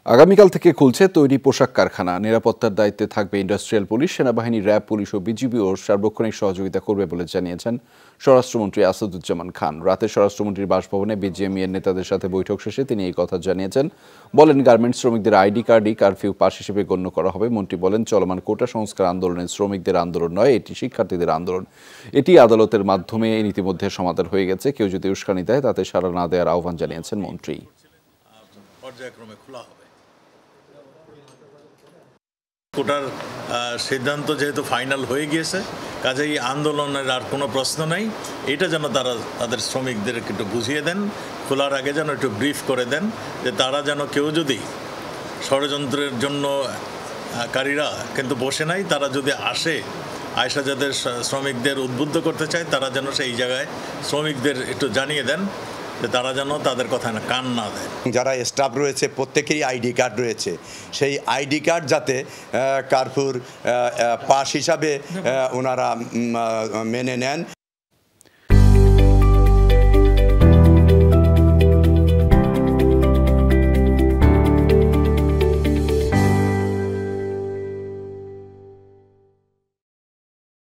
আগামীকাল থেকে খুলছে তৈরি পোশাক কারখানা। নিরাপত্তার দায়িত্বে থাকবে ইন্ডাস্ট্রিয়াল পুলিশ, সেনাবাহিনী, র্যাব, পুলিশ ও বিজিবিও সার্বক্ষণিক সহযোগিতা করবে বলে জানিয়েছেন স্বরাষ্ট্রমন্ত্রী আসাদুজ্জামান খান। রাতে স্বরাষ্ট্রমন্ত্রীর বাসভবনে বিজিএমইএর নেতাদের সাথে বৈঠক শেষে তিনি এই কথা জানিয়েছেন। বলেন, গার্মেন্টস শ্রমিকদের আইডি কার্ডই কারফিউ পাস হিসেবে গণ্য করা হবে। মন্ত্রী বলেন, চলমান কোটা সংস্কার আন্দোলনের শ্রমিকদের আন্দোলন নয়, এটি শিক্ষার্থীদের আন্দোলন। এটি আদালতের মাধ্যমে ইতিমধ্যে সমাধান হয়ে গেছে। কেউ যদি উস্কানি দেয় তাতে সাড়া না দেওয়ার আহ্বান জানিয়েছেন মন্ত্রী। পর্যায়ক্রমে খোলা হবে। কোটার সিদ্ধান্ত যেহেতু ফাইনাল হয়ে গিয়েছে, কাজেই আন্দোলনের আর কোনো প্রশ্ন নাই। এটা যেন তারা তাদের শ্রমিকদের একটু বুঝিয়ে দেন, খোলার আগে যেন একটু ব্রিফ করে দেন, যে তারা যেন কেউ যদি ষড়যন্ত্রের জন্য কারীরা কিন্তু বসে নাই, তারা যদি আয়সা যাদের শ্রমিকদের উদ্বুদ্ধ করতে চায়, তারা যেন সেই জায়গায় শ্রমিকদের একটু জানিয়ে দেন যে তারা যেন তাদের কথা না কান না দেয়। যারা স্টাফ রয়েছে প্রত্যেকেরই আইডি কার্ড রয়েছে, সেই আইডি কার্ড যাতে কারফিউর পাস হিসাবে ওনারা মেনে নেন।